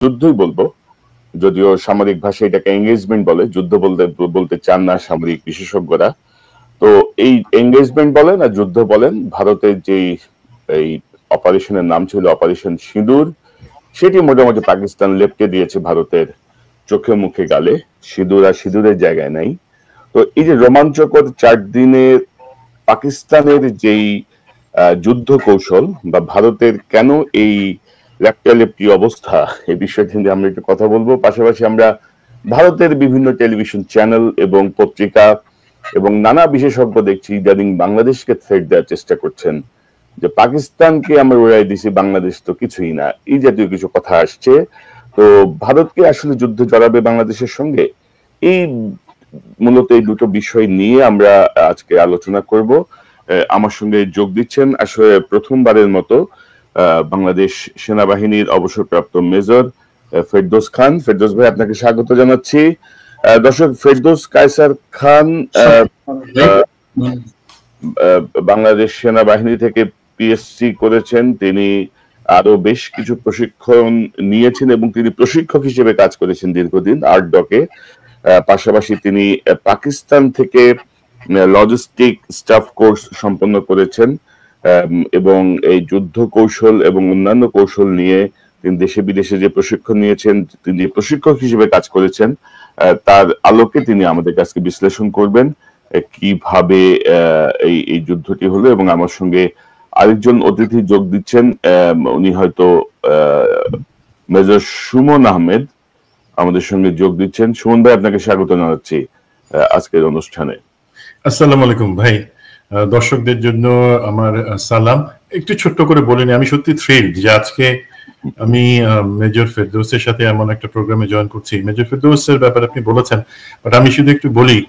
যুদ্ধই বলবো, যদিও সামরিক ভাষায় এটাকে এঙ্গেজমেন্ট বলে, যুদ্ধ বলতে বলতে চান না সামরিক বিশেষজ্ঞরা। তো এই এঙ্গেজমেন্ট বলেন আর যুদ্ধ বলেন, ভারতের যেই এই অপারেশনের নাম ছিল অপারেশন সিঁদুর, সেটি মোটামুটি পাকিস্তান লেপটে দিয়েছে ভারতের চোখে মুখে গালে। সিঁদুর আর সিঁদুরের জায়গায় নাই। তো এই যে রোমাঞ্চকর 4 দিনের পাকিস্তানের যেই যুদ্ধ কৌশল বা ভারতের কেন এই লেপটালেপটি অবস্থা, এই বিষয়টি নিয়ে আমরা একটু কথা বলবো। পাশাপাশি আমরা ভারতের বিভিন্ন টেলিভিশন চ্যানেল এবং পত্রিকা এবং নানা বিশেষজ্ঞ দেখছি ইদানিং বাংলাদেশকে থ্রেট দেওয়ার চেষ্টা করছেন যে পাকিস্তানকে আমরা উড়াই দিছি, বাংলাদেশ তো কিছুই না, এই জাতীয় কিছু কথা আসছে। তো ভারতকে আসলে যুদ্ধ জড়াবে বাংলাদেশের সঙ্গে, এই মূলত এই দুটো বিষয় নিয়ে আমরা আজকে আলোচনা করব। আমার সঙ্গে যোগ দিচ্ছেন আসলে প্রথমবারের মতো বাংলাদেশ সেনাবাহিনীর অবসরপ্রাপ্ত মেজর ফেরদৌস খান। ফেরদৌস ভাই, আপনাকে স্বাগত জানাচ্ছি। দর্শক, ফেরদৌস কায়সার খান বাংলাদেশ সেনাবাহিনী থেকে পিএসসি করেছেন। তিনি আরো বেশ কিছু প্রশিক্ষণ নিয়েছেন এবং তিনি প্রশিক্ষক হিসেবে কাজ করেছেন দীর্ঘদিন আরডকে। পাশাপাশি তিনি পাকিস্তান থেকে লজিস্টিক স্টাফ কোর্স সম্পন্ন করেছেন এবং এই যুদ্ধ কৌশল এবং অন্যান্য কৌশল নিয়ে তিনি দেশে বিদেশে যে প্রশিক্ষণ নিয়েছেন, তিনি প্রশিক্ষক হিসেবে কাজ করেছেন, তার আলোকে তিনি আমাদের কাছে বিশ্লেষণ করবেন কিভাবে এই যুদ্ধটি হলো। এবং আমার সঙ্গে আরেকজন অতিথি যোগ দিচ্ছেন, উনি হয়তো মেজর সুমন আহমেদ আমাদের সঙ্গে যোগ দিচ্ছেন। সুমন ভাই, আপনাকে স্বাগত জানাচ্ছি আজকের অনুষ্ঠানে। আসসালামু আলাইকুম ভাই, দর্শকদের জন্য আমার সালাম। একটু ছোট্ট করে বলিনি, আমি সত্যি থ্রিলড যে আজকে আমি মেজর ফেরদৌসের সাথে এমন একটা প্রোগ্রামে জয়েন করছি। মেজর ফেরদৌসের ব্যাপারে আপনি বলেছেন, বাট আমি শুধু একটু বলি,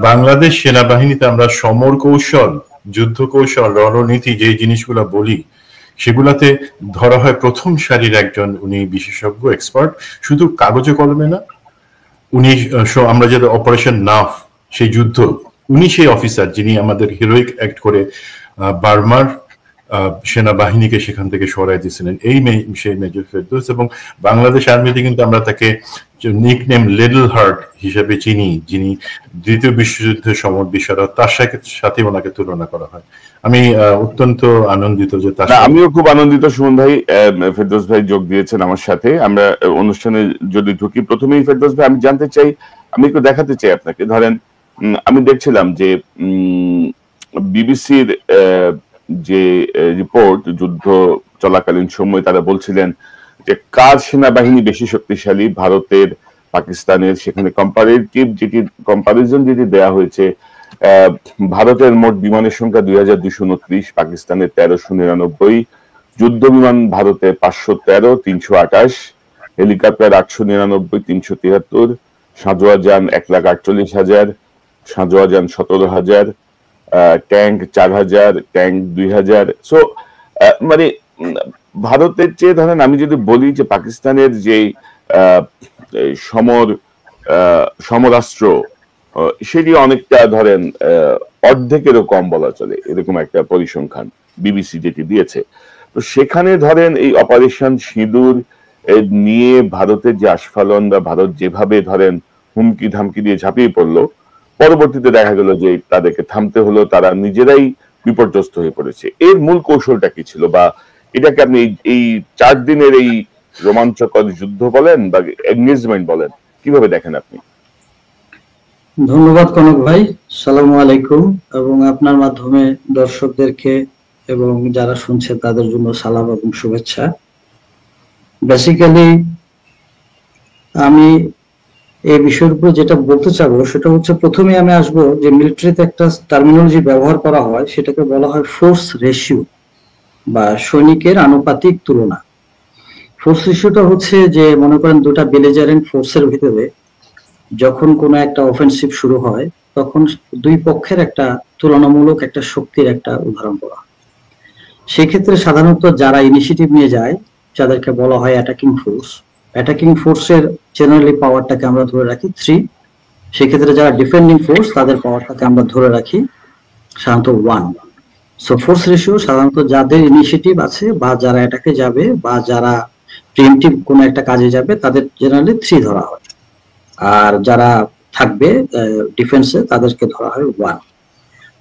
বাংলাদেশ সেনাবাহিনীতে আমরা সমর কৌশল, যুদ্ধ কৌশল, রণনীতি যে জিনিসগুলো বলি সেগুলাতে ধরা হয় প্রথম সারির একজন উনি বিশেষজ্ঞ এক্সপার্ট, শুধু কাগজে কলমে না। উনি আমরা যে অপারেশন নাফ সেই যুদ্ধ, উনি সেই অফিসার যিনি আমাদের হিরোইক অ্যাক্ট করে বার্মার সেনাবাহিনীকে সেখান থেকে সরাই দিয়েছিলেন, এই সেই মেজর ফেরদৌস। এবং বাংলাদেশ আর্মিতে কিন্তু আমরা তাকে নিকনেম লিটল হার্ট হিসেবে চিনি, যিনি দ্বিতীয় বিশ্বযুদ্ধের সমর বিশারদ, তার সাথে ওনাকে তুলনা করা হয়। আমি অত্যন্ত আনন্দিত যে আমিও খুব আনন্দিত সুমন ভাই, ফেরদৌস ভাই যোগ দিয়েছেন আমার সাথে। আমরা অনুষ্ঠানে যদি ঢুকি, প্রথমেই ফেরদৌস ভাই আমি জানতে চাই, আমি একটু দেখাতে চাই আপনাকে। ধরেন আমি দেখছিলাম যে বিবিসির যে রিপোর্ট, যুদ্ধ চলাকালীন সময় তারা বলছিলেন যে কার সেনাবাহিনী বেশি শক্তিশালী, ভারতের, পাকিস্তানের। সেখানে কম্পারিজন যেটি দেয়া হয়েছে, ভারতের মোট বিমানের সংখ্যা 2229, পাকিস্তানের 1399, যুদ্ধ বিমান ভারতে 513, 328, হেলিকপ্টার 899, 373, সাঁজোয়া যান 1,48,000, সাঁজোয়া যান 17,000, ট্যাঙ্ক 4,000, ট্যাঙ্ক 2,000। সো মানে ভারতের চেয়ে, ধরেন আমি যদি বলি যে পাকিস্তানের যে সমরাস্ত্র সেটি অনেকটা ধরেন অর্ধেকেরও কম বলা চলে, এরকম একটা পরিসংখ্যান বিবিসি যেটি দিয়েছে। তো সেখানে ধরেন এই অপারেশন সিঁদুর নিয়ে ভারতের যে আস্ফালন বা ভারত যেভাবে ধরেন হুমকি ধামকি দিয়ে ঝাঁপিয়ে পড়লো, পরবর্তীতে দেখা গেল যে তাদেরকে থামতে হলো, তারা নিজেরাই বিপর্যস্ত হয়ে পড়েছে। এর মূল কৌশলটা কি ছিল, বা এটাকে আপনি এই 4 দিনের এই রোমাঞ্চকর যুদ্ধ বলেন বা এনগেজমেন্ট বলেন, কিভাবে দেখেন আপনি? ধন্যবাদ কনক ভাই, সালামু আলাইকুম। এবং আপনার মাধ্যমে দর্শকদেরকে এবং যারা শুনছে তাদের জন্য সালাম এবং শুভেচ্ছা। বেসিক্যালি আমি এই বিষয়ের উপর যেটা বলতে চাবো সেটা হচ্ছে, প্রথমে আমি আসবো যে মিলিটারিতে একটা টার্মিনোলজি ব্যবহার করা হয়, সেটাকে বলা হয় ফোর্স রেশিও বা সৈনিকের আনুপাতিক তুলনা। ফোর্স রেশিওটা হচ্ছে যে, মনে করেন দুটা বেলিজারেন্ট ফোর্সের ভিতরে যখন কোনো একটা অফেন্সিভ শুরু হয়, তখন দুই পক্ষের একটা তুলনামূলক একটা শক্তির একটা উদাহরণ করা। সেক্ষেত্রে সাধারণত যারা ইনিশিয়েটিভ নিয়ে যায় যাদেরকে বলা হয় অ্যাটাকিং ফোর্স। অ্যাটাকিং ফোর্সের জেনারেলি পাওয়ারটাকে আমরা ধরে রাখি 3। সেক্ষেত্রে যারা ডিফেন্ডিং ফোর্স তাদের পাওয়ারটাকে আমরা ধরে রাখি সাধারণত 1। সো ফোর্স রেশিও সাধারণত যাদের ইনিশিয়েটিভ আছে বা যারা অ্যাটাকে যাবে বা যারা প্রিএমটিভ কোন একটা কাজে যাবে তাদের জেনারেলি 3 ধরা হয়, আর যারা থাকবে ডিফেন্সে তাদেরকে ধরা হয় 1।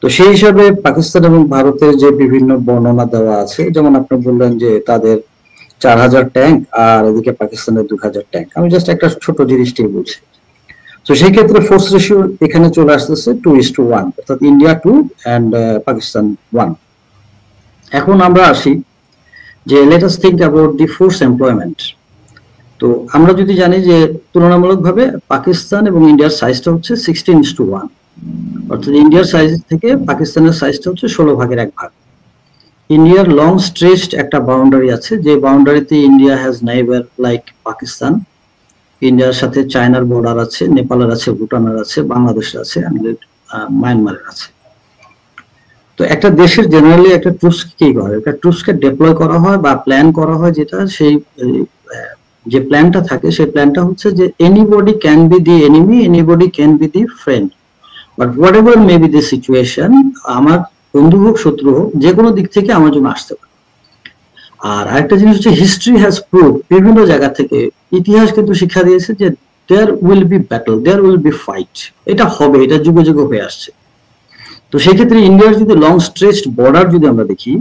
তো সেই হিসাবে পাকিস্তান এবং ভারতের যে বিভিন্ন বর্ণনা দেওয়া আছে, যেমন আপনি বললেন যে তাদের 4000 ট্যাঙ্ক আর এদিকে পাকিস্তানের 2000 ট্যাঙ্ক, আমি জাস্ট একটা ছোট জিনিসটাই বলছি। তো সেই ক্ষেত্রে ফোর্স রেশিও এখানে চলে আসতেছে 2:1, অর্থাৎ ইন্ডিয়া 2 এন্ড পাকিস্তান 1। এখন আমরা আসি যে let us think about the force employment. তো আমরা যদি জানি যে তুলনামূলকভাবে পাকিস্তান এবং ইন্ডিয়ার সাইজটা হচ্ছে 16:1, অর্থাৎ ইন্ডিয়ার সাইজ থেকে পাকিস্তানের সাইজটা হচ্ছে 16 ভাগের 1 ভাগ। ইন্ডিয়ার লং স্ট্রেচড একটা বাউন্ডারি আছে, যে বাউন্ডারিতে India has neighbour like Pakistan. ইন্ডিয়ার সাথে চায়নার বর্ডার আছে, নেপালের আছে, ভুটানের আছে, বাংলাদেশের আছে, মায়ানমারের আছে। তো একটা দেশের জেনারেলি একটা ট্রুপস কি করে, একটা ট্রুপসকে ডিপ্লয় করা হয় বা প্ল্যান করা হয়, যেটা সেই যে প্ল্যানটা থাকে সেই প্ল্যানটা হচ্ছে যে anybody can be the enemy, anybody can be the friend, but whatever may be the situation, আমার বন্ধু হোক শত্রু হোক, যে কোনো দিক থেকে আমার জন্য আসতে পারে। আর আরেকটা জিনিস হচ্ছে হিস্ট্রি হ্যাজ প্রুভ, বিভিন্ন জায়গা থেকে ইতিহাস কিন্তু শিক্ষা দিয়েছে যে there will be battle, there will be fight, এটা হবে, এটা যুগে যুগে হয়ে আসছে। তো সেই ক্ষেত্রে ইন্ডিয়ার যদি লং স্ট্রেচড বর্ডার যদি আমরা দেখি,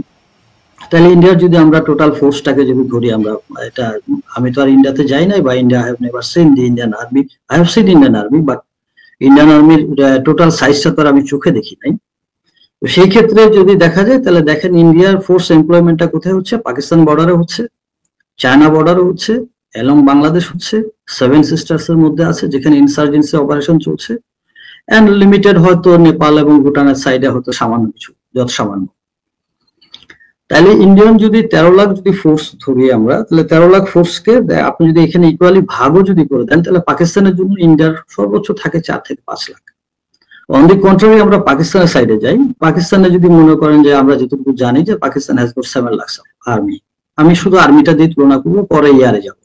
তাহলে ইন্ডিয়ার যদি আমরা টোটাল ফোর্সটাকে যদি ধরি, আমরা এটা, আমি তো আর ইন্ডিয়াতে যাই নাই, বা India have never seen the Indian army, I have seen Indian army, but Indian আর্মির টোটাল সাইজটা তো আমি চোখে দেখি নাই। তো সেই ক্ষেত্রে যদি দেখা যায়, তাহলে দেখেন ইন্ডিয়ার ফোর্স এমপ্লয়মেন্টটা কোথায় হচ্ছে, পাকিস্তান বর্ডারে হচ্ছে, চায়না বর্ডারে হচ্ছে, এবং বাংলাদেশ হচ্ছে, 7 সিস্টার্স এর মধ্যে আছে যেখানে ইনসার্জেন্সি অপারেশন চলছে, এন্ড লিমিটেড হয়তো নেপাল এবং ভুটানের সাইডে হয়তো সামান্য কিছু, যত সামান্য। তাহলে ইন্ডিয়ান যদি 13 লাখ যদি ফোর্স ধরি আমরা, তাহলে 13 লাখ ফোর্সকে আপনি যদি এখানে ইকুয়ালি ভাগও যদি করে দেন, তাহলে পাকিস্তানের জন্য ইন্ডিয়ার সর্বোচ্চ থাকে 4 থেকে 5 লাখ। অন দি কন্ট্রারি আমরা পাকিস্তানের সাইডে যাই, পাকিস্তানে যদি মনে করেন যে আমরা যেটুকু জানি যে Pakistan has goat 7 lakh army, আমি শুধু আর্মিটা দিয়ে তুলনা করবো, পরে ইয়ারে যাব।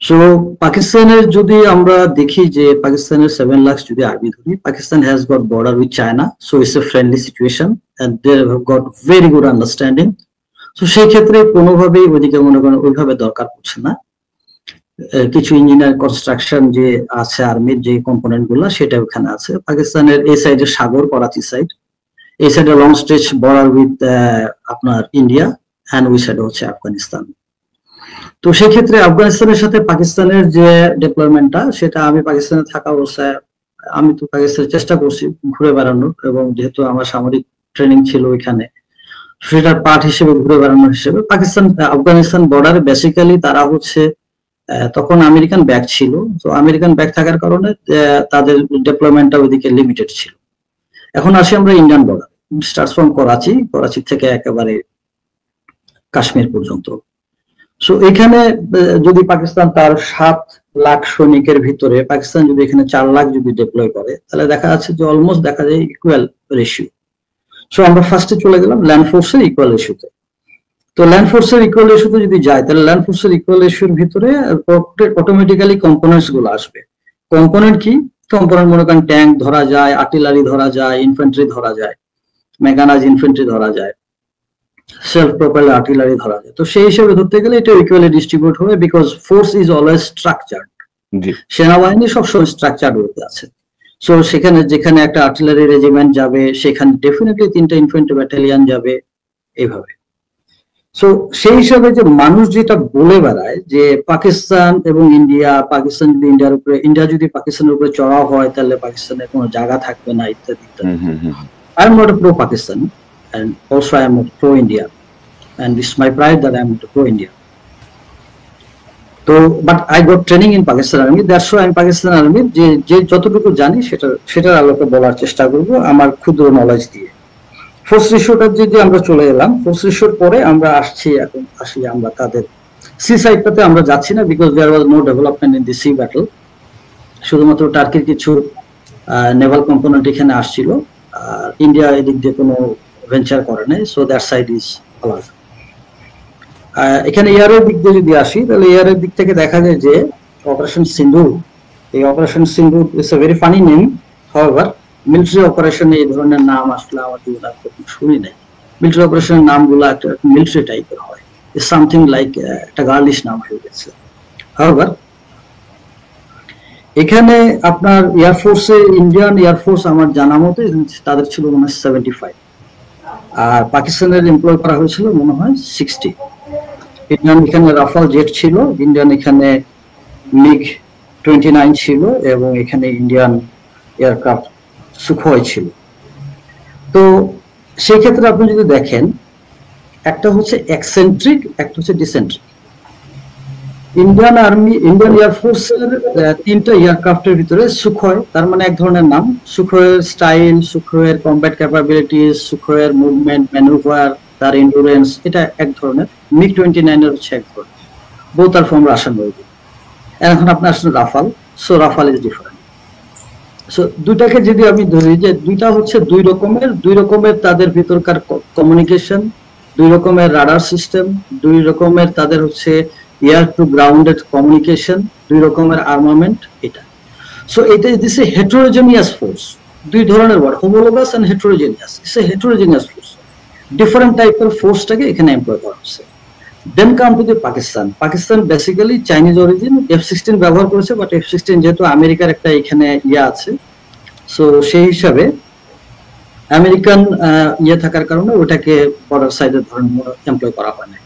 সো পাকিস্তানের যদি আমরা দেখি যে পাকিস্তানের 7 লাখ যদি আর্মি ধরি, Pakistan has got border with China, so it's a friendly situation and they have got very good understanding. So সেই ক্ষেত্রে কোনোভাবেই ওইদিকে মনে করেন ওইভাবে দরকার পড়ছে না। কিছু ইঞ্জিনিয়ার কনস্ট্রাকশন যে আছে আর্মির যে কম্পোনেন্ট গুলা, সেটা ওখানে আছে। পাকিস্তানের এই সাইডে সাগর, করাচি সাইড, এই সাইডে লং স্ট্রেচ বর্ডার উইথ আপনার ইন্ডিয়া, এন্ড ওই সাইডে হচ্ছে আফগানিস্তান। তো সেই ক্ষেত্রে আফগানিস্তানের সাথে পাকিস্তানের যে ডেভেলপমেন্টটা, সেটা আমি পাকিস্তানে থাকা অবস্থায় আমি তো পাকিস্তানের চেষ্টা করছি ঘুরে বেড়ানোর, এবং যেহেতু আমার সামরিক ট্রেনিং ছিল ওইখানে, সেটার পার্ট হিসেবে ঘুরে বেড়ানোর হিসেবে পাকিস্তান আফগানিস্তান বর্ডারে বেসিক্যালি তারা হচ্ছে, তখন আমেরিকান ব্যাক ছিল, তো আমেরিকান ব্যাক থাকার কারণে তাদের ডেভেলপমেন্টটা ওইদিকে লিমিটেড ছিল। এখন আসি আমরা Indian border, starts from Karachi, Karachi থেকে একেবারে কাশ্মীর পর্যন্ত। সো এখানে যদি পাকিস্তান তার 7 লাখ সৈনিকের ভিতরে পাকিস্তান যদি এখানে 4 লাখ যদি ডিপ্লয় করে, তাহলে দেখা যাচ্ছে যে অলমোস্ট দেখা যায় ইকুয়াল রেশিও। সো আমরা ফার্স্টে চলে গেলাম ল্যান্ড ফোর্সের ইকুয়াল রেশিওতে। তো ল্যান্ড ফোর্সের ইকুয়াল রেশিওতে যদি যায়, তাহলে ল্যান্ড ফোর্সের ইকুয়াল রেশিওর ভিতরে অটোমেটিক্যালি কম্পোনেন্টস গুলো আসবে। কম্পোনেন্ট কি? কম্পোনেন্ট মনে করেন ট্যাঙ্ক ধরা যায়, আর্টিলারি ধরা যায়, ইনফ্যান্ট্রি ধরা যায়, মেকানাইজ ইনফ্যান্ট্রি ধরা যায়, সেলফ প্রোপেলড আর্টিলারি ধরা যায়। তো সেই হিসেবে ধরতে গেলে এটা ইকুয়ালি ডিস্ট্রিবিউট হবে, because force is always structured. সেনাবাহিনী সবসময় স্ট্রাকচার্ড হতে আছে। সো সেখানে যেখানে একটা আর্টিলারি রেজিমেন্ট যাবে, সেখানে ডেফিনেটলি 3টা ইনফ্যান্ট্রি ব্যাটালিয়ন যাবে, এইভাবে। সো সেই হিসাবে যে মানুষ যেটা বলে বেড়ায় যে পাকিস্তান এবং ইন্ডিয়া, পাকিস্তান যদি ইন্ডিয়ার উপরে, ইন্ডিয়া যদি পাকিস্তানের উপরে চড়াও হয়, তাহলে পাকিস্তানের কোনো জায়গা থাকবে না, ইত্যাদি ইত্যাদি। I am not a pro Pakistan, and also I am not pro-India, and it's my pride that I am not a pro-India. So, but I got training in Pakistan Army, that's why I am Pakistan Army, যে যতটুকু জানি সেটার আলোকে বলার চেষ্টা করব আমার ক্ষুদ্র নলেজ দিয়ে। ফোর্স রেশিওটা যদি আমরা চলে এলাম, ফোর্স রেশিওর পরে আমরা এখন আসি আমরা তাদের সি সাইডটাতে আমরা যাচ্ছি না, because there was no development in the sea battle. শুধুমাত্র টার্কির কিছু নেভাল কম্পোনেন্ট এখানে আসছিল, আর ইন্ডিয়া এদিক দিয়ে কোনো ভেঞ্চার করে নাই, সো দ্যাট সাইড ইজ আলাদা। এখানে এয়ারের দিক দিয়ে যদি আসি, তাহলে এয়ারের দিক থেকে দেখা যায় যে অপারেশন সিন্দুর, এই operation Sindoor is a very funny name, however military অপারেশনে এই ধরনের নাম আসলে আমার জীবনে কখনো শুনি নাই। মিলিটারি অপারেশনের নামগুলো একটা মিলিটারি টাইপের হয়, is something like একটা গার্লিশ নাম হয়ে গেছে। However, এখানে আপনার এয়ারফোর্সে ইন্ডিয়ান এয়ারফোর্স আমার জানা মতে তাদের ছিল মনে হয় 75, আর পাকিস্তানের এমপ্লয় করা হয়েছিল মনে হয় 60। ইন্ডিয়ান এখানে রাফাল জেট ছিল, ইন্ডিয়ান এখানে মিগ 29 ছিল, এবং এখানে ইন্ডিয়ান এয়ারক্রাফট সুখয় ছিল। তো সেই ক্ষেত্রে আপনি যদি দেখেন, একটা হচ্ছে এক্সেন্ট্রিক, একটা হচ্ছে ডিসেন্ট্রিক। ইন্ডিয়ান আর্মি, ইন্ডিয়ান এয়ারফোর্সের 3টা এয়ারক্রাফটের ভিতরে সুখয়, তার মানে এক ধরনের নাম, সুখয়ের স্টাইল, সুখয়ের কমব্যাট ক্যাপাবিলিটিস, সুখয়ের মুভমেন্ট, ম্যানুভার, তার এন্ডুরেন্স, এটা এক ধরনের। মিগ 29 এর হচ্ছে এক ধরনের, both are from Russian navy. এখন আপনি আসলে Rafale, so Rafale is different. So দুইটাকে যদি আমি ধরি যে দুইটা হচ্ছে দুই রকমের তাদের ভিতরকার কমিউনিকেশন, 2 রকমের রাডার সিস্টেম, 2 রকমের তাদের হচ্ছে এয়ার টু গ্রাউন্ডেড কমিউনিকেশন, 2 রকমের আর্মামেন্ট, এটা। সো এটা দিস এ হেটেরোজেনিয়াস ফোর্স, 2 ধরনের word, homologous and heterogeneous. It's a heterogeneous force, different টাইপের ফোর্সটাকে এখানে এমপ্লয় করা হচ্ছে। Then come to the Pakistan. Pakistan basically Chinese origin, F-16 ব্যবহার করেছে, বাট F-16 যেহেতু আমেরিকার একটা এখানে আছে, সো সেই হিসাবে আমেরিকান থাকার কারণে ওটাকে বর্ডার সাইডে ধরেন এমপ্লয় করা হয় না।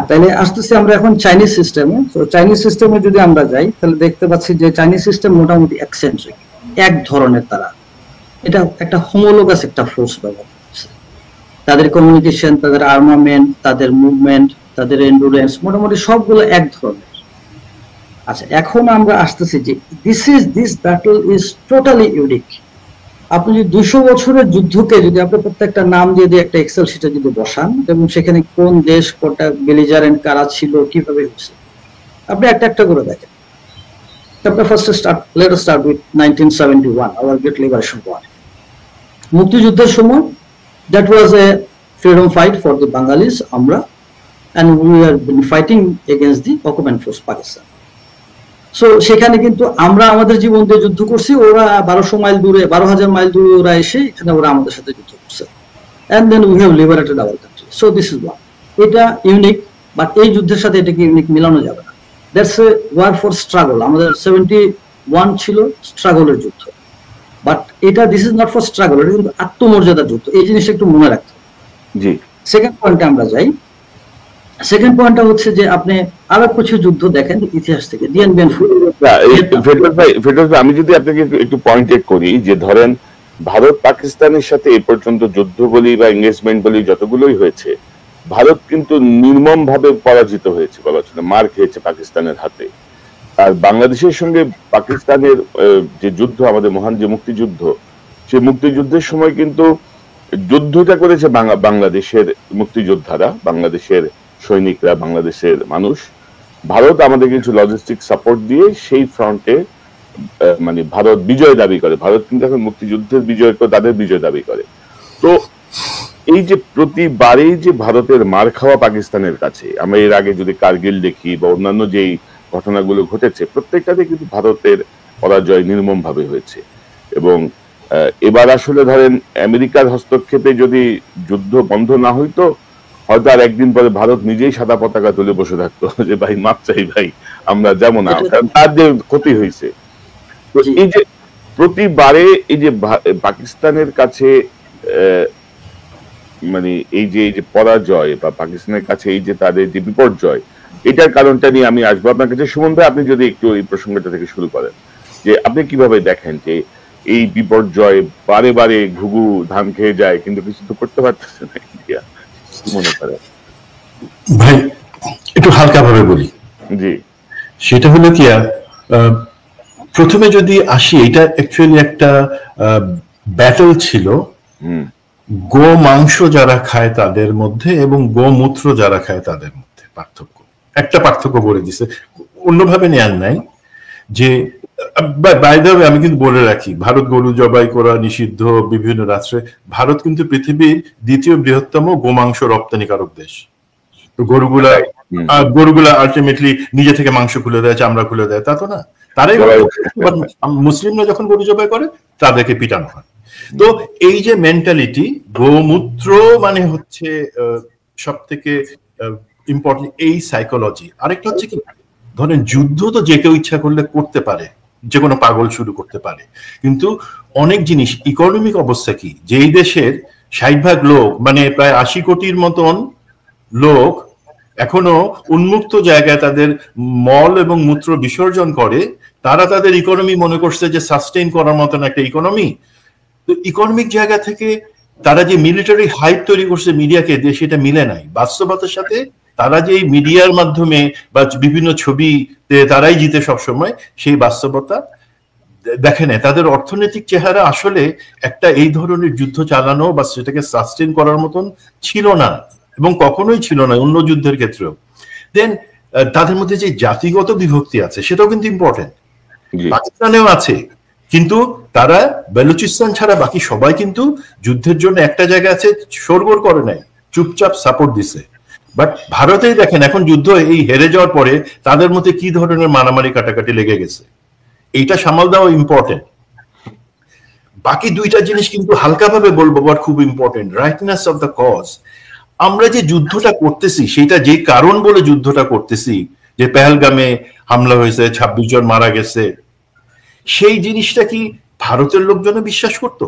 তাহলে আসতেছি আমরা এখন চাইনিজ সিস্টেমে। তো চাইনিজ সিস্টেমে যদি আমরা যাই, তাহলে দেখতে পাচ্ছি যে চাইনিজ সিস্টেম মোটামুটি এক্সেন্ট্রিক, এক ধরনের। তারা এটা একটা হোমোলোগাস একটা ফোর্স ব্যবহার করছে। তাদের কমিউনিকেশন, তাদের আর্মামেন্ট, তাদের মুভমেন্ট, তাদের এন্ডুরেন্স, মোটামুটি সবগুলো এক ধরনের। আচ্ছা, এখন আমরা আসতেছি যে this battle is totally unique. আপনি যদি 200 বছরের যুদ্ধকে যদি আপনি প্রত্যেকটা নাম দিয়ে একটা এক্সেল শিটে যদি বসান, এবং সেখানে কোন দেশ কোনটা বেলিজারেন্ট কারা ছিল, কিভাবে হয়েছে, আপনি একটা একটা করে দেখেন। আমরা first let us start with 1971, our great liberation war. মুক্তিযুদ্ধের সময় that was a freedom fight for the Bengalis, আমরা, and we have been fighting against the occupant force Pakistan. So সেখানে কিন্তু আমরা আমাদের জীবন দিয়ে যুদ্ধ করছি, ওরা 1200 মাইল দূরে, 12,000 মাইল দূরে ওরা এসে এখানে ওরা আমাদের সাথে যুদ্ধ করছে, and then we have liberated our country. So this is one. এটা ইউনিক, বাট এই যুদ্ধের সাথে এটাকে ইউনিক মিলানো যাবে না। That's a war for struggle. আমাদের 71 ছিল স্ট্রাগলের যুদ্ধ, বাট এটা this is not for struggle, এটা কিন্তু আত্মমর্যাদার যুদ্ধ। এই জিনিসটা একটু মনে রাখতে হবে। জি, সেকেন্ড পয়েন্টে আমরা যাই। সেকেন্ড পয়েন্টটা হচ্ছে যে আপনি আরো কিছু যুদ্ধ দেখেন ইতিহাস থেকে। আমি যদি আপনাকে একটু পয়েন্ট করি, যে ধরেন ভারত পাকিস্তানের সাথে এ পর্যন্ত যুদ্ধ বলি বা এঙ্গেজমেন্ট বলি যতগুলোই হয়েছে, ভারত কিন্তু নির্মম ভাবে পরাজিত হয়েছে, বলা চলে, মার খেয়েছে পাকিস্তানের হাতে। আর বাংলাদেশের সঙ্গে পাকিস্তানের যে যুদ্ধ, আমাদের মহান যে মুক্তিযুদ্ধ, সেই মুক্তিযুদ্ধের সময় কিন্তু যুদ্ধটা করেছে বাংলাদেশের মুক্তিযোদ্ধারা, বাংলাদেশের সৈনিকরা, বাংলাদেশের মানুষ। ভারত আমাদের কিছু লজিস্টিক সাপোর্ট দিয়ে সেই ফ্রন্টে মানে ভারত বিজয় দাবি করে। ভারত কিন্তু এখন মুক্তিযুদ্ধের বিজয় করে, তাদের বিজয় দাবি করে। তো এই যে প্রতিবারেই যে ভারতের মার খাওয়া পাকিস্তানের কাছে, আমরা এর আগে যদি কারগিল দেখি বা অন্যান্য যেই ঘটনাগুলো ঘটেছে, প্রত্যেকটাতে কিন্তু ভারতের পরাজয় নির্মম ভাবে হয়েছে। এবং এবার আসলে ধরেন আমেরিকার হস্তক্ষেপে যদি যুদ্ধ বন্ধ না হইতো, হয়তো আর একদিন পরে ভারত নিজেই সাদা পতাকা তুলে বসে থাকতো যে ভাই মাপ চাই, ভাই আমরা যাবো না, কারণ তার যে ক্ষতি হয়েছে। তো এই যে প্রতিবারে এই যে পাকিস্তানের কাছে মানে এই যে পরাজয়, বা পাকিস্তানের কাছে এই যে তাদের যে বিপর্যয়, এটার কারণটা নিয়ে আমি আসবো আপনার কাছে। সুমন ভাই, আপনি যদি একটু এই প্রসঙ্গটা থেকে শুরু করেন, যে আপনি কিভাবে দেখেন যে এই বিপর্যয় বারে বারে ঘুঘু ধান খেয়ে যায়, কিন্তু কিছু তো করতে পারতেছে না ইন্ডিয়া, মনে করে? ভাই একটু হালকা ভাবে বলি। জি, সেটা হলো কি, প্রথমে যদি আসি, এটা অ্যাকচুয়ালি একটা ব্যাটল ছিল গো মাংস যারা খায় তাদের মধ্যে এবং গোমূত্র যারা খায় তাদের মধ্যে। পার্থক্য, একটা পার্থক্য বলে দিছে, অন্যভাবে নেয়ার নাই। যে আমি কিন্তু বলে রাখি, ভারত গরু জবাই করা নিষিদ্ধ বিভিন্ন রাষ্ট্রে। ভারত কিন্তু পৃথিবীর 2য় বৃহত্তম গোমাংস রপ্তানিকারক দেশ। তো গরুগুলা আলটিমেটলি নিজে থেকে মাংস খুলে দেয়, চামড়া খুলে দেয়, তা তো না। তারাই মুসলিমরা যখন গরু জবাই করে তাদেরকে পিটানো হয়। তো এই যে মেন্টালিটি, গোমূত্র মানে হচ্ছে সব থেকে ইম্পর্টেন্ট এই সাইকোলজি। আরেকটা হচ্ছে কি, ধরেন যুদ্ধ তো যে কেউ ইচ্ছা করলে করতে পারে, যে কোনো পাগল শুরু করতে পারে, কিন্তু অনেক জিনিস, ইকোনমিক অবস্থা কি, যেই দেশের 60% লোক, মানে প্রায় 80 কোটির মতন লোক এখনো উন্মুক্ত জায়গায় তাদের মল এবং মূত্র বিসর্জন করে, তারা তাদের ইকোনমি মনে করছে যে সাস্টেইন করার মতন একটা ইকোনমি। তো ইকোনমিক জায়গা থেকে তারা যে মিলিটারি হাইপ তৈরি করছে মিডিয়াকে দিয়ে, সেটা মিলে নাই বাস্তবতার সাথে। তারা যে মিডিয়ার মাধ্যমে বা বিভিন্ন ছবিতে তারাই জিতে সবসময়, সেই বাস্তবতা দেখে নেয়। তাদের অর্থনৈতিক চেহারা আসলে একটা এই ধরনের যুদ্ধ চালানো বা সেটাকে সাস্টেইন করার মতন ছিল না, এবং কখনোই ছিল না অন্য যুদ্ধের ক্ষেত্রেও। দেন তাদের মধ্যে যে জাতিগত বিভক্তি আছে সেটাও কিন্তু ইম্পর্টেন্ট। পাকিস্তানেও আছে, কিন্তু তারা বেলুচিস্তান ছাড়া বাকি সবাই কিন্তু যুদ্ধের জন্য একটা জায়গা আছে, সরগোর করে নাই, চুপচাপ সাপোর্ট দিছে। বাট ভারতেই দেখেন এখন যুদ্ধ এই হেরে যাওয়ার পরে তাদের মধ্যে কি ধরনের মারামারি কাটাকাটি লেগে গেছে, এইটা সামাল দেওয়া ইম্পর্টেন্ট। বাকি দুইটা জিনিস কিন্তু হালকাভাবে বলবো, বাট খুব important, rightness of the cause. আমরা যে যুদ্ধটা করতেছি সেটা যে কারণ বলে যুদ্ধটা করতেছি, যে পেহেলগামে হামলা হয়েছে, 26 জন মারা গেছে, সেই জিনিসটা কি ভারতের লোকজন বিশ্বাস করত?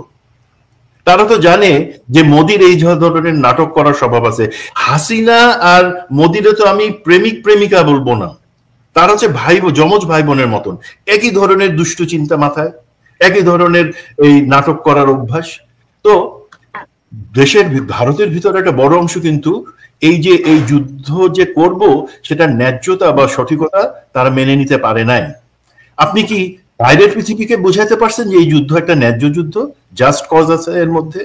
তারা তো জানে যে মোদির এই ধরনের নাটক করার স্বভাব আছে। হাসিনা আর মোদিরে তো আমি প্রেমিক প্রেমিকা বলবো না, তারা হচ্ছে যমজ ভাই বোনের মতন, একই ধরনের দুষ্টু চিন্তা মাথায়, একই ধরনের এই নাটক করার অভ্যাস। তো দেশের ভারতের ভিতরে একটা বড় অংশ কিন্তু এই যে এই যুদ্ধ যে করব সেটা ন্যায্যতা বা সঠিকতা তারা মেনে নিতে পারে নাই। আপনি কি বাইরের পৃথিবীকে বোঝাতে পারছেন যে এই যুদ্ধ একটা ন্যায্য যুদ্ধ, জাস্ট কজ আছে এর মধ্যে?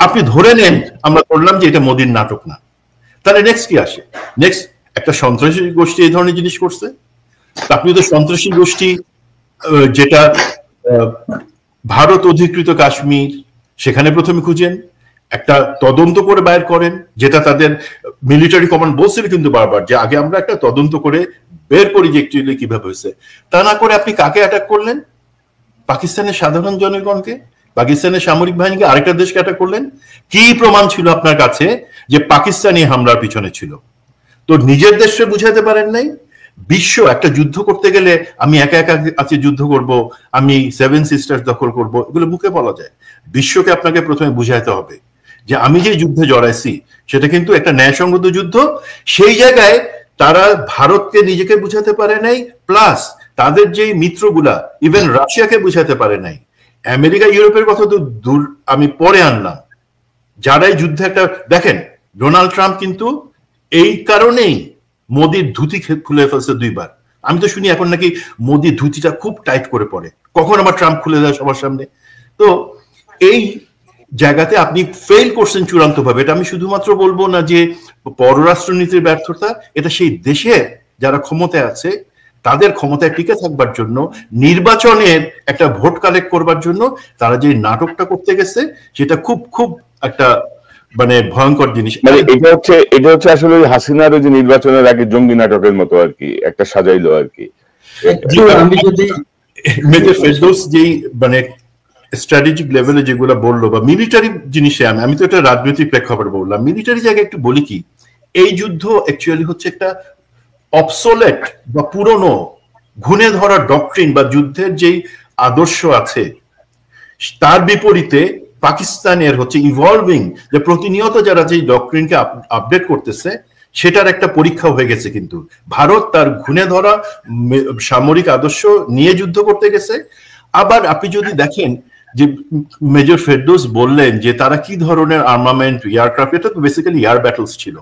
আপনি ধরে নেন আমরা করলাম যে এটা মোদির নাটক না, তাহলে নেক্সট কি আসে? নেক্সট একটা সন্ত্রাসী গোষ্ঠী এই ধরনের জিনিস করছে। আপনি তো সন্ত্রাসী গোষ্ঠী যেটা ভারত অধিকৃত কাশ্মীর, সেখানে প্রথমে খুঁজেন, একটা তদন্ত করে বাইর করেন, যেটা তাদের মিলিটারি কমান্ড বলছিল কিন্তু বারবার যে আগে আমরা একটা তদন্ত করে বের করি যে অ্যাকচুয়ালি কিভাবে হয়েছে। তা না করে আপনি কাকে অ্যাটাক করলেন? পাকিস্তানের সাধারণ জনগণকে, পাকিস্তানের সামরিক বাহিনীকে, আরেকটা দেশকে অ্যাটাক করলেন। কি প্রমাণ ছিল আপনার কাছে যে পাকিস্তানি হামলার পিছনে ছিল? তো নিজের দেশে বুঝাতে পারেন নাই। বিশ্ব একটা যুদ্ধ করতে গেলে আমি একা একা আছে যুদ্ধ করব, আমি 7 সিস্টার্স দখল করব, এগুলো মুখে বলা যায়। বিশ্বকে আপনাকে প্রথমে বুঝাইতে হবে যে আমি যে যুদ্ধে জড়াইছি সেটা কিন্তু একটা ন্যায়সঙ্গত যুদ্ধ। সেই জায়গায় তারা ভারতকে নিজেকে বুঝাতে পারে নাই, প্লাস তাদের যে মিত্রগুলা ইভেন রাশিয়াকে বুঝাতে পারে নাই। আমেরিকা ইউরোপের কথা তো দূর, আমি পরে আনলাম। যারাই যুদ্ধে একটা দেখেন, ডোনাল্ড ট্রাম্প কিন্তু এই কারণেই মোদির ধুতি খুলে ফেলছে 2 বার। আমি তো শুনি এখন নাকি মোদির ধুতিটা খুব টাইট করে পড়ে, কখন আবার ট্রাম্প খুলে দেয় সবার সামনে। তো এই জায়গাতে আপনি ফেল করছেন চূড়ান্ত ভাবে। এটা আমি শুধুমাত্র বলবো না যে পররাষ্ট্রনীতির ব্যর্থতা, এটা সেই দেশের যারা ক্ষমতায় আছে তাদের ক্ষমতায় টিকে থাকবার জন্য, নির্বাচনের একটা ভোট কালেক্ট করবার জন্য তারা যে নাটকটা করতে গেছে সেটা খুব খুব একটা মানে ভয়ঙ্কর জিনিস। মানে এটা হচ্ছে আসলে হাসিনার যে নির্বাচনের আগে জঙ্গি নাটকের মতো আর কি, একটা সাজাইলো আর কি। আমি যদি মেজর ফেরদৌস যেই মানে স্ট্র্যাটেজিক লেভেলে যেগুলো বললো বা মিলিটারি জিনিসে, আমি তো এটা রাজনৈতিক প্রেক্ষাপটে বললাম, মিলিটারি জায়গায় একটু বলি কি, এই যুদ্ধ অ্যাকচুয়ালি হচ্ছে একটা অবসোলেট বা পুরনো ঘুণে ধরা ডক্ট্রিন বা যুদ্ধের যেই আদর্শ আছে তার বিপরীতে পাকিস্তানের হচ্ছে ইভলভিং, যে প্রতিনিয়ত যারা যে ডক্ট্রিনকে আপডেট করতেছে সেটার একটা পরীক্ষা হয়ে গেছে। কিন্তু ভারত তার ঘুণে ধরা সামরিক আদর্শ নিয়ে যুদ্ধ করতে গেছে। আবার আপনি যদি দেখেন যে মেজর ফেরদৌস বললেন যে তারা কি ধরনের আর্মামেন্ট, এয়ারক্রাফট, এটা তো বেসিক্যালি এয়ার ব্যাটলস ছিল,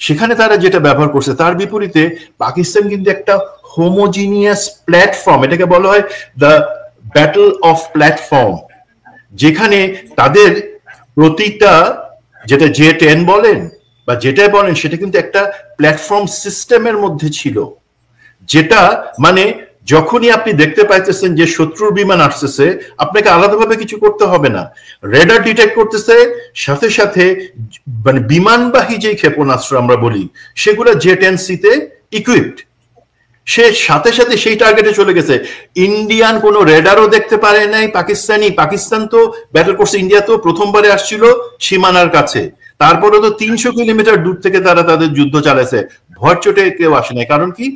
সেখানে তারা যেটা ব্যবহার করছে তার বিপরীতে পাকিস্তান কিন্তু একটা হোমোজিনিয়াস প্ল্যাটফর্ম, এটাকে বলা হয় দ্য ব্যাটল অফ প্ল্যাটফর্ম, যেখানে তাদের প্রতিটা যেটা J-10 বলেন বা যেটাই বলেন সেটা কিন্তু একটা প্ল্যাটফর্ম সিস্টেমের মধ্যে ছিল, যেটা মানে যখনই আপনি দেখতে পাইতেছেন যে শত্রুর বিমান আসতেছে আপনাকে আলাদাভাবে কিছু করতে হবে না, রেডার ডিটেক্ট করতেছে, সাথে সাথে মানে বিমানবাহী যে ক্ষেপণাস্ত্র আমরা বলি সেগুলো J-10C-তে ইকুইপড, সে সাথে সাথে সেই টার্গেটে চলে গেছে। ইন্ডিয়ান কোনো রেডারও দেখতে পারে নাই পাকিস্তান তো ব্যাটল করছে, ইন্ডিয়া তো প্রথমবারে আসছিল সীমানার কাছে, তারপরে তো 300 কিলোমিটার দূর থেকে তারা তাদের যুদ্ধ চালাইছে, ভরচটে কেউ আসে নাই। কারণ কি?